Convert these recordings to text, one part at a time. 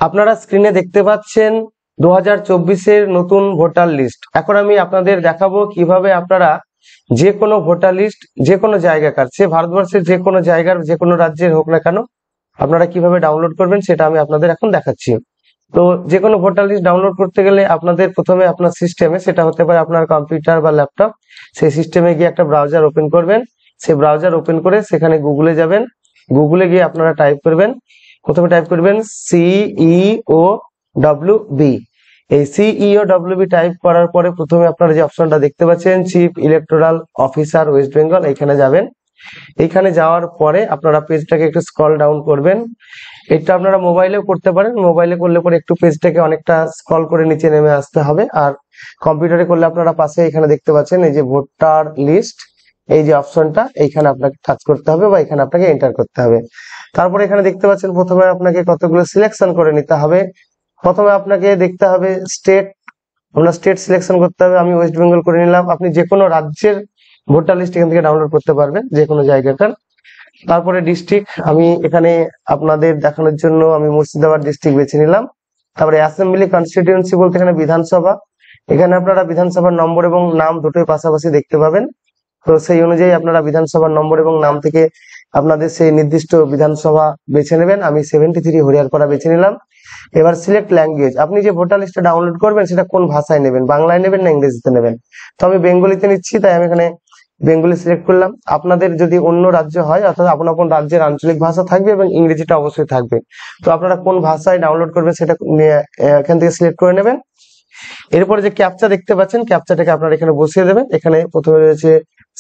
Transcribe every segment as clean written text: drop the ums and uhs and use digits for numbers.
আপনারা স্ক্রিনে দেখতে পাচ্ছেন 2024-এর নতুন ভোটার লিস্ট। এখন আমি আপনাদের দেখাবো কিভাবে আপনারা যে কোনো ভোটার লিস্ট যে কোনো জায়গাকার, সে ভারতবর্ষের যে কোনো জায়গার যে কোনো রাজ্যের হোক না কেন, আপনারা কিভাবে ডাউনলোড করবেন সেটা আমি আপনাদের এখন দেখাচ্ছি। তো যে কোনো ভোটার লিস্ট ডাউনলোড করতে গেলে আপনাদের প্রথমে আপনার সিস্টেমে, সেটা হতে পারে আপনার কম্পিউটার বা ল্যাপটপ, সেই সিস্টেমে গিয়ে একটা ব্রাউজার ওপেন করবেন। সেই ব্রাউজার ওপেন করে সেখানে গুগলে যাবেন। গুগলে গিয়ে আপনারা টাইপ করবেন, প্রথমে টাইপ করবেন CEO-WB। এই CEO-WB টাইপ করার পরে প্রথমে আপনারা যে অপশনটা দেখতে পাচ্ছেন chief electoral officer West Bengal, এইখানে যাবেন। এইখানে যাওয়ার পরে আপনারা পেজটাকে একটু স্ক্রল ডাউন করবেন। এটা আপনারা মোবাইলেও করতে পারেন, মোবাইলে করলে পরে একটু পেজটাকে অনেকটা স্ক্রল করে নিচে নেমে আসতে হবে। আর কম্পিউটারে করলে আপনারা পাশে এখানে দেখতে পাচ্ছেন এই যে ভোটার লিস্ট, এই যে অপশনটা, এইখানে আপনাকে টাচ করতে হবে বা এখানে আপনাকে এন্টার করতে হবে। তারপরে এখানে দেখতে পাচ্ছেন প্রথমে আপনাকে কতগুলো সিলেকশন করে নিতে হবে। প্রথমে আপনাকে দেখতে হবে স্টেট, আপনার স্টেট সিলেকশন করতে হবে। আমি ওয়েস্ট বেঙ্গল করে নিলাম। আপনি যে কোনো রাজ্যের ভোটার লিস্ট এখান থেকে ডাউনলোড করতে পারবেন, যে কোনো জায়গাকার। তারপরে ডিস্ট্রিক্ট, আমি এখানে আপনাদের দেখানোর জন্য আমি মুর্শিদাবাদ ডিস্ট্রিক্ট বেছে নিলাম। তারপরে অ্যাসেম্বলি কনস্টিটিউয়েন্সি বলতে এখানে বিধানসভা, এখানে আপনারা বিধানসভার নম্বর এবং নাম দুটোই পাশাপাশি দেখতে পাবেন। তো সেই অনুযায়ী আপনারা বিধানসভার নম্বর এবং নাম থেকে আপনাদের সেই নির্দিষ্ট বিধানসভা বেছে নেবেন। আমি 73 হরিয়ারপাড়া বেছে নিলাম। এবার সিলেক্ট ল্যাঙ্গুয়েজ, আপনি যে ভোটার লিস্টটা ডাউনলোড করবেন সেটা কোন ভাষায় নেবেন, বাংলায় নেবেন না ইংরেজিতে নেবেন। তো আমি বেঙ্গলিতে নিচ্ছি, তাই আমি এখানে বেঙ্গলি সিলেক্ট করলাম। আপনাদের যদি অন্য রাজ্য হয়, অর্থাৎ আপনার কোন রাজ্যের আঞ্চলিক ভাষা থাকবে এবং ইংরেজিটা অবশ্যই থাকবে। তো আপনারা কোন ভাষায় ডাউনলোড করবেন সেটা এখান থেকে সিলেক্ট করে নেবেন। এরপরে যে ক্যাপচা দেখতে পাচ্ছেন, ক্যাপচাটাকে আপনারা এখানে বসিয়ে দেবেন। এখানে প্রথমে রয়েছে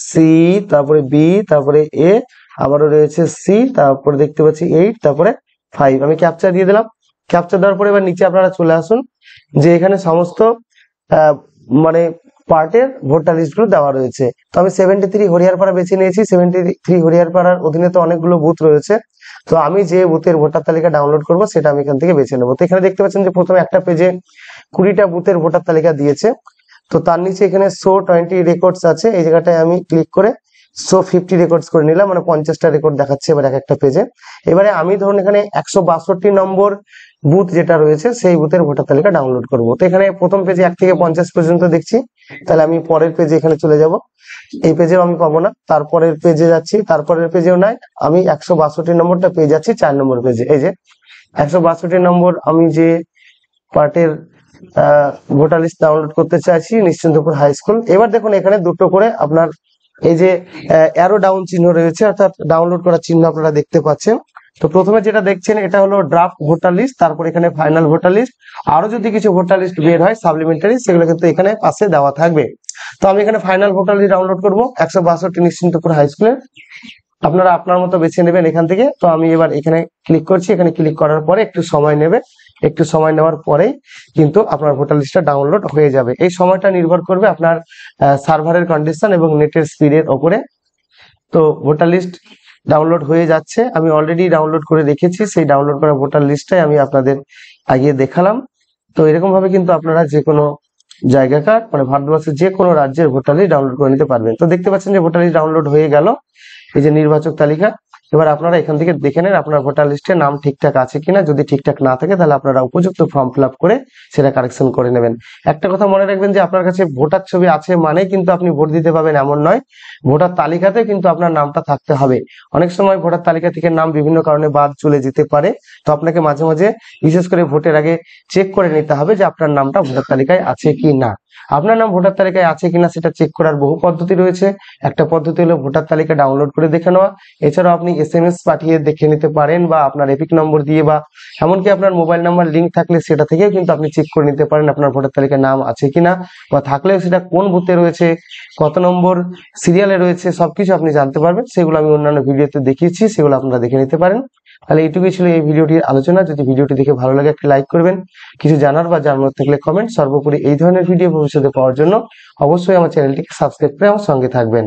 সি, তারপরে বি, তারপরে এ, আবারও রয়েছে সি, তারপরে দেখতে পাচ্ছি 8, তারপরে 5। আমি ক্যাপচা দিয়ে দিলাম। ক্যাপচা দেওয়ার পরে এবার নিচে আপনারা চলে আসুন, যে এখানে সমস্ত মানে পার্টের ভোটার লিস্ট গুলো দেওয়া রয়েছে। তো আমি 73 হরিয়ারপাড়া বেছে নিয়েছি। 73 হরিয়ারপাড়ার অধীনে তো অনেকগুলো বুথ রয়েছে। তো আমি যে বুথের ভোটার তালিকা ডাউনলোড করব সেটা আমি এখান থেকে বেছে নেবো। তো এখানে দেখতে পাচ্ছেন যে প্রথমে একটা পেজে 20টা বুথের ভোটার তালিকা দিয়েছে। তো তার নিচে এখানে শো 20 রেকর্ডস আছে, এই জায়গাটায় আমি ক্লিক করে শো 50 রেকর্ডস করে নিলাম, মানে 50টা রেকর্ড দেখাচ্ছে এবার এক একটা পেজে। এবারে আমি ধরুন এখানে 162 নম্বর বুথ যেটা রয়েছে সেই বুথের ভোটার তালিকা ডাউনলোড করব। তো এখানে প্রথম পেজে 1 থেকে 50 পর্যন্ত দেখছি, তাহলে আমি পরের পেজে এখানে চলে যাব। এই পেজেও আমি পাবো না, তারপরের পেজে যাচ্ছি, তারপরের পেজেও নাই, আমি 162 নম্বরটা পেয়ে যাচ্ছি 4 নম্বর পেজে। এই যে 162 নম্বর আমি যে পার্টের ভোটার লিস্ট ডাউনলোড করতে চাইছি, নিশ্চিন্তপুর হাই স্কুল। এবার দেখুন এখানে দুটো করে আপনার এই যে অ্যারো ডাউন চিহ্ন রয়েছে, অর্থাৎ ডাউনলোড করার চিহ্ন আপনারা দেখতে পাচ্ছেন। তো প্রথমে যেটা দেখছেন এটা হলো ড্রাফট ভোটার লিস্ট, তারপর এখানে ফাইনাল ভোটার লিস্ট। আরো যদি কিছু ভোটার লিস্ট বের হয় সাপ্লিমেন্টারি, সেগুলো কিন্তু এখানে পাশে দেওয়া থাকবে। তো আমি এখানে ফাইনাল ভোটার লিস্ট ডাউনলোড করবো 162 নিশ্চিন্তপুর হাই স্কুলের। আপনারা আপনার মতো বেছে নেবেন এখান থেকে। তো আমি এবার এখানে ক্লিক করছি। এখানে ক্লিক করার পরে একটু সময় নেবে, একটু সময় নেওয়ার পরেই কিন্তু আপনার ভোটার লিস্টটা ডাউনলোড হয়ে যাবে। এই সময়টা নির্ভর করবে আপনার সার্ভারের কন্ডিশন এবং নেটের স্পিডের ওপরে। তো ভোটার লিস্ট ডাউনলোড হয়ে যাচ্ছে, আমি অলরেডি ডাউনলোড করে রেখেছি। সেই ডাউনলোড করা ভোটার লিস্টটাই আমি আপনাদের আগে দেখালাম। তো এরকম ভাবে কিন্তু আপনারা যে কোনো জায়গাকার, মানে ভারতবর্ষের যে কোনো রাজ্যের ভোটার লিস্ট ডাউনলোড করে নিতে পারবেন। তো দেখতে পাচ্ছেন যে ভোটার লিস্ট ডাউনলোড হয়ে গেল, এই যে নির্বাচক তালিকা। এবার আপনারা এখান থেকে দেখে নেন আপনার ভোটার লিস্টে নাম ঠিকঠাক আছে কিনা। যদি ঠিকঠাক না থাকে তাহলে আপনারা উপযুক্ত ফর্ম ফিল আপ করে সেটা কারেকশন করে নেবেন। একটা কথা মনে রাখবেন যে আপনার কাছে ভোটার ছবি আছে মানে কিন্তু আপনি ভোট দিতে পারবেন এমন নয়। ভোটার তালিকাতে কিন্তু আপনার নামটা থাকতে হবে। অনেক সময় ভোটার তালিকা থেকে নাম বিভিন্ন কারণে বাদ চলে যেতে পারে। তো আপনাকে মাঝে মাঝে বিশেষ করে ভোটের আগে চেক করে নিতে হবে যে আপনার নামটা ভোটার তালিকায় আছে কি না। আপনার নাম ভোটার তালিকায় আছে কিনা সেটা চেক করার বহু পদ্ধতি রয়েছে। একটা পদ্ধতি হলো ভোটার তালিকা ডাউনলোড করে দেখে নেওয়া। এছাড়াও আপনি SMS পাঠিয়ে দেখে নিতে পারেন, বা আপনার এপিক নম্বর দিয়ে, বা এমনকি আপনার মোবাইল নাম্বার লিঙ্ক থাকলে সেটা থেকেও কিন্তু আপনি চেক করে নিতে পারেন আপনার ভোটার তালিকায় নাম আছে কিনা, বা থাকলেও সেটা কোন বুথে রয়েছে, কত নম্বর সিরিয়ালে রয়েছে, সবকিছু আপনি জানতে পারবেন। সেগুলো আমি অন্যান্য ভিডিওতে দেখিয়েছি, সেগুলো আপনারা দেখে নিতে পারেন। তাহলে এইটুকুই ছিল এই ভিডিওটির আলোচনা। যদি ভিডিওটি দেখে ভালো লাগে একটি লাইক করবেন, কিছু জানার বা জানানোর থাকলে কমেন্ট। সর্বোপরি এই ধরনের ভিডিও ভবিষ্যতে পাওয়ার জন্য অবশ্যই আমার চ্যানেলটিকে সাবস্ক্রাইব করে আমার সঙ্গে থাকবেন।